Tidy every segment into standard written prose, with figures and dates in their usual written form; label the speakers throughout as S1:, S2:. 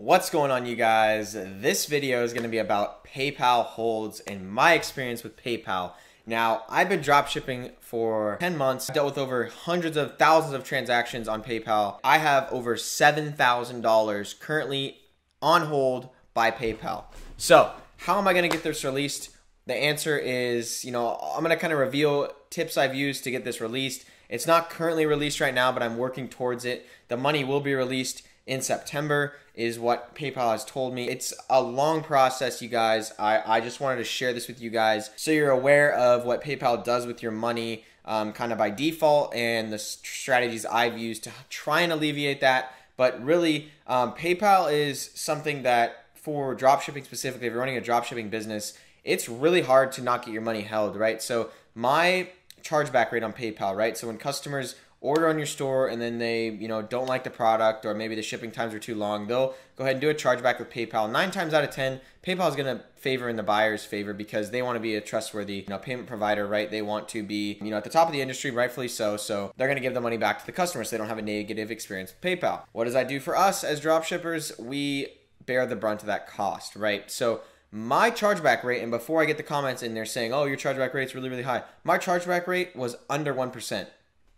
S1: What's going on, you guys? This video is going to be about PayPal holds and my experience with PayPal. Now, I've been dropshipping for 10 months. I've dealt with over hundreds of thousands of transactions on PayPal. I have over $7,000 currently on hold by PayPal. So, how am I going to get this released? The answer is, I'm going to kind of reveal tips I've used to get this released. It's not currently released right now, but I'm working towards it. The money will be released in September is what PayPal has told me. It's a long process, you guys. I just wanted to share this with you guys so you're aware of what PayPal does with your money kind of by default and the strategies I've used to try and alleviate that. But really, PayPal is something that for dropshipping specifically, if you're running a dropshipping business, it's really hard to not get your money held, right? So my chargeback rate on PayPal, right? So when customers order on your store and then they, don't like the product or maybe the shipping times are too long, they'll go ahead and do a chargeback with PayPal. 9 times out of 10, PayPal is going to favor in the buyer's favor because they want to be a trustworthy, payment provider, right? They want to be, at the top of the industry, rightfully so. So they're going to give the money back to the customer so they don't have a negative experience with PayPal. What does that do for us as dropshippers? We bear the brunt of that cost, right? So my chargeback rate, and before I get the comments in there saying, oh, your chargeback rate's really, really high, my chargeback rate was under 1%.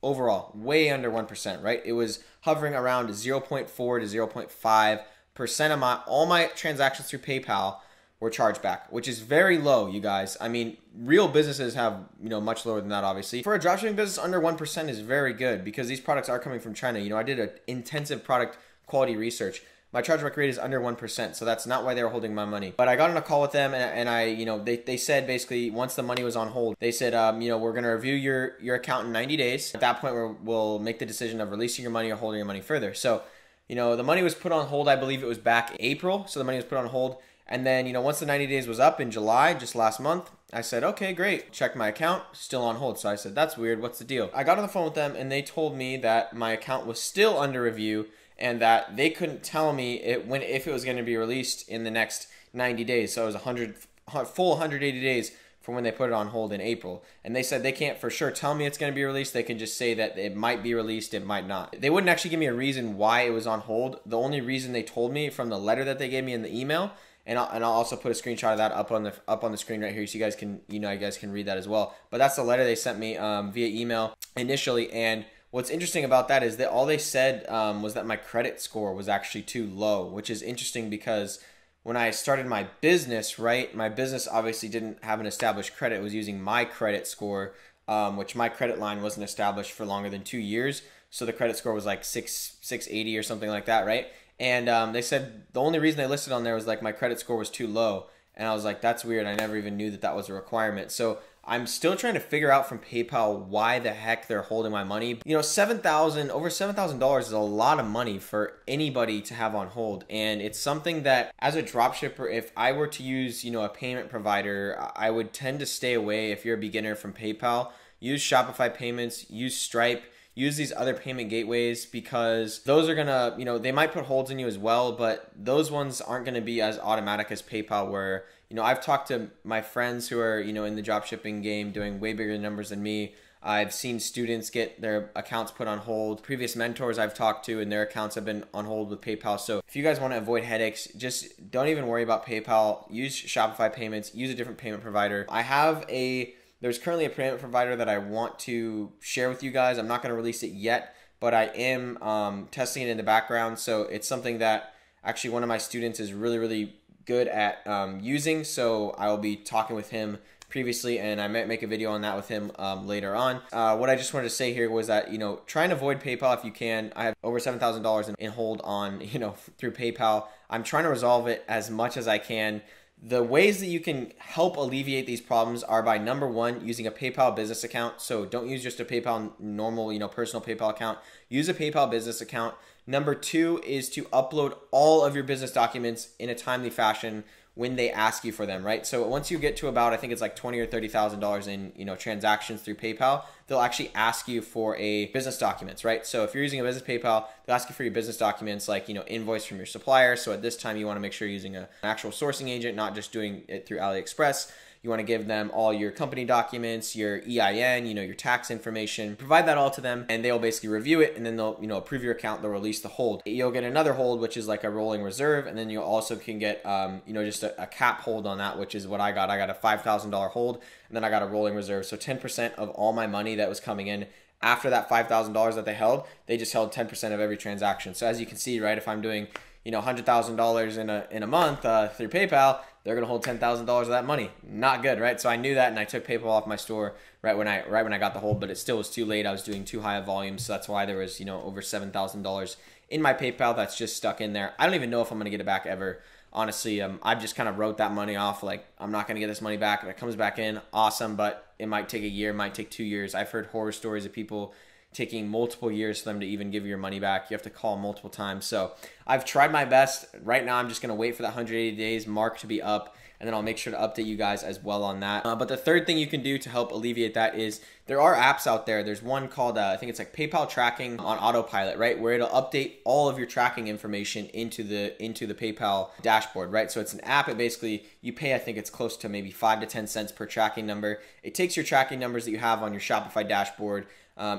S1: Overall, way under 1%, right? It was hovering around 0.4 to 0.5% of all my transactions through PayPal were charged back, which is very low, you guys. I mean, real businesses have, much lower than that, obviously. For a dropshipping business, under 1% is very good because these products are coming from China. I did an intensive product quality research. My chargeback rate is under 1%, so that's not why they were holding my money. But I got on a call with them, and they said basically once the money was on hold, they said, we're going to review your account in 90 days. At that point, we'll make the decision of releasing your money or holding your money further. So, the money was put on hold. I believe it was back April, so the money was put on hold. And then, once the 90 days was up in July, just last month, I said, okay, great. Checked my account, still on hold. So I said, that's weird. What's the deal? I got on the phone with them, and they told me that my account was still under review and that they couldn't tell me if it was going to be released in the next 90 days. So it was full 180 days from when they put it on hold in April. And they said they can't for sure tell me it's going to be released. They can just say that it might be released, it might not. They wouldn't actually give me a reason why it was on hold. The only reason they told me from the letter that they gave me in the email, and I'll also put a screenshot of that up on the screen right here so you guys can you guys can read that as well. But that's the letter they sent me via email initially. And what's interesting about that is that all they said was that my credit score was actually too low, which is interesting because when I started my business, right, my business obviously didn't have an established credit. It was using my credit score, which my credit line wasn't established for longer than 2 years. So the credit score was like 680 or something like that, right? And they said the only reason they listed on there was like my credit score was too low. And I was like, that's weird. I never even knew that was a requirement. So I'm still trying to figure out from PayPal why the heck they're holding my money. Over $7,000 is a lot of money for anybody to have on hold. And it's something that as a dropshipper, if I were to use, a payment provider, I would tend to stay away if you're a beginner from PayPal. Use Shopify payments, use Stripe, use these other payment gateways because those are gonna, they might put holds in you as well, but those ones aren't gonna be as automatic as PayPal where, I've talked to my friends who are, in the dropshipping game doing way bigger numbers than me. I've seen students get their accounts put on hold. Previous mentors I've talked to and their accounts have been on hold with PayPal. So if you guys want to avoid headaches, just don't even worry about PayPal. Use Shopify payments, use a different payment provider. There's currently a payment provider that I want to share with you guys. I'm not going to release it yet, but I am testing it in the background. So it's something that actually one of my students is really, really good at using. So I will be talking with him previously, and I might make a video on that with him later on. What I just wanted to say here was that, try and avoid PayPal if you can. I have over $7,000 in hold on, through PayPal. I'm trying to resolve it as much as I can. The ways that you can help alleviate these problems are by number one, using a PayPal business account. So don't use just a PayPal normal, personal PayPal account. Use a PayPal business account. Number two is to upload all of your business documents in a timely fashion when they ask you for them, right? So once you get to about, I think it's like $20,000 or $30,000 in, transactions through PayPal, they'll actually ask you for a business documents, right? So if you're using a business PayPal, they'll ask you for your business documents, like, invoice from your supplier. So at this time, you want to make sure you're using an actual sourcing agent, not just doing it through AliExpress. You want to give them all your company documents, your EIN, your tax information. Provide that all to them, and they'll basically review it, and then they'll, approve your account. They'll release the hold. You'll get another hold, which is like a rolling reserve, and then you also can get, just a cap hold on that, which is what I got. I got a $5,000 hold, and then I got a rolling reserve. So 10% of all my money that was coming in after that $5,000 that they held, they just held 10% of every transaction. So as you can see, right, if I'm doing, $100,000 in a month through PayPal, they're gonna hold $10,000 of that money. Not good, right? So I knew that, and I took PayPal off my store right when I got the hold, but it still was too late. I was doing too high a volume, so that's why there was over $7,000 in my PayPal that's just stuck in there. I don't even know if I'm gonna get it back ever. Honestly, I've just kind of wrote that money off. Like, I'm not gonna get this money back. If it comes back in, awesome, but it might take a year, it might take 2 years. I've heard horror stories of people taking multiple years for them to even give your money back. You have to call multiple times. So I've tried my best. Right now, I'm just going to wait for that 180 days mark to be up, and then I'll make sure to update you guys as well on that. But the third thing you can do to help alleviate that is there are apps out there. There's one called, I think it's like PayPal tracking on autopilot, right? Where it'll update all of your tracking information into the PayPal dashboard, right? So it's an app. It basically, you pay, I think it's close to maybe 5 to 10 cents per tracking number. It takes your tracking numbers that you have on your Shopify dashboard,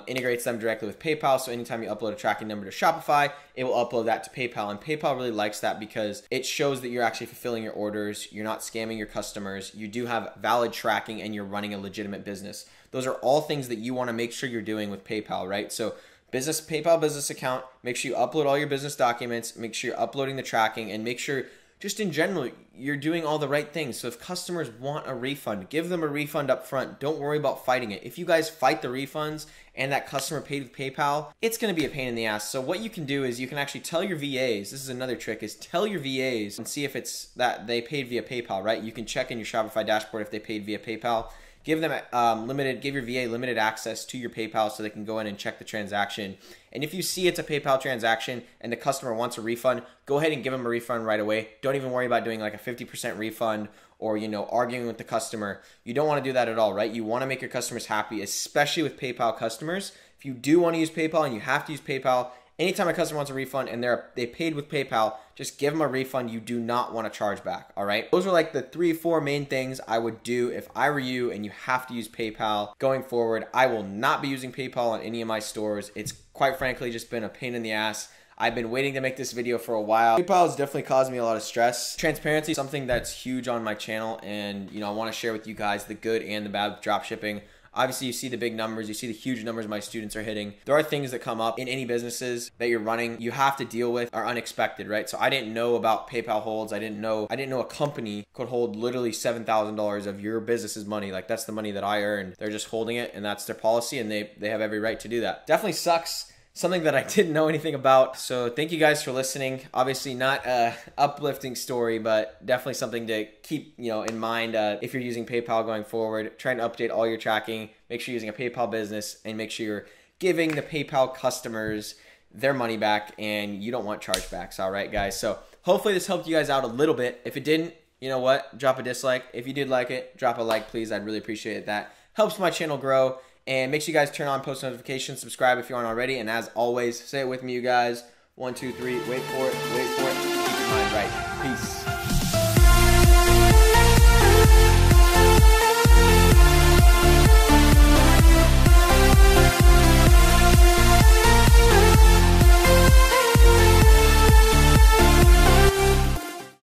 S1: integrates them directly with PayPal. So anytime you upload a tracking number to Shopify, it will upload that to PayPal. And PayPal really likes that because it shows that you're actually fulfilling your orders. You're not scamming your customers. You do have valid tracking, and you're running a legitimate business. Those are all things that you want to make sure you're doing with PayPal, right? So PayPal business account, make sure you upload all your business documents, make sure you're uploading the tracking, and make sure just in general, you're doing all the right things. So if customers want a refund, give them a refund up front. Don't worry about fighting it. If you guys fight the refunds and that customer paid with PayPal, it's going to be a pain in the ass. So what you can do is you can actually tell your VAs, this is another trick, is tell your VAs and see if it's that they paid via PayPal, right? You can check in your Shopify dashboard if they paid via PayPal. Give them give your VA limited access to your PayPal so they can go in and check the transaction. And if you see it's a PayPal transaction and the customer wants a refund, go ahead and give them a refund right away. Don't even worry about doing like a 50% refund or, arguing with the customer. You don't want to do that at all, right? You want to make your customers happy, especially with PayPal customers. If you do want to use PayPal and you have to use PayPal, anytime a customer wants a refund and they paid with PayPal, just give them a refund. You do not want to charge back, all right? Those are like the 3-4 main things I would do if I were you and you have to use PayPal going forward. I will not be using PayPal on any of my stores. It's quite frankly just been a pain in the ass. I've been waiting to make this video for a while. PayPal has definitely caused me a lot of stress. Transparency is something that's huge on my channel, and I want to share with you guys the good and the bad with dropshipping. Obviously, you see the big numbers, you see the huge numbers my students are hitting. There are things that come up in any businesses that you're running, you have to deal with, are unexpected, right? So I didn't know about PayPal holds. I didn't know a company could hold literally $7,000 of your business's money. Like, that's the money that I earned. They're just holding it, and that's their policy, and they have every right to do that. Definitely sucks. Something that I didn't know anything about. So thank you guys for listening. Obviously not a uplifting story, but definitely something to keep in mind if you're using PayPal going forward. Trying to update all your tracking. Make sure you're using a PayPal business, and make sure you're giving the PayPal customers their money back, and you don't want chargebacks. All right, guys. So hopefully this helped you guys out a little bit. If it didn't, you know what? Drop a dislike. If you did like it, drop a like, please. I'd really appreciate it. That helps my channel grow. And make sure you guys turn on post notifications, subscribe if you aren't already. And as always, say it with me, you guys. 1, 2, 3, wait for it, keep your mind right. Peace.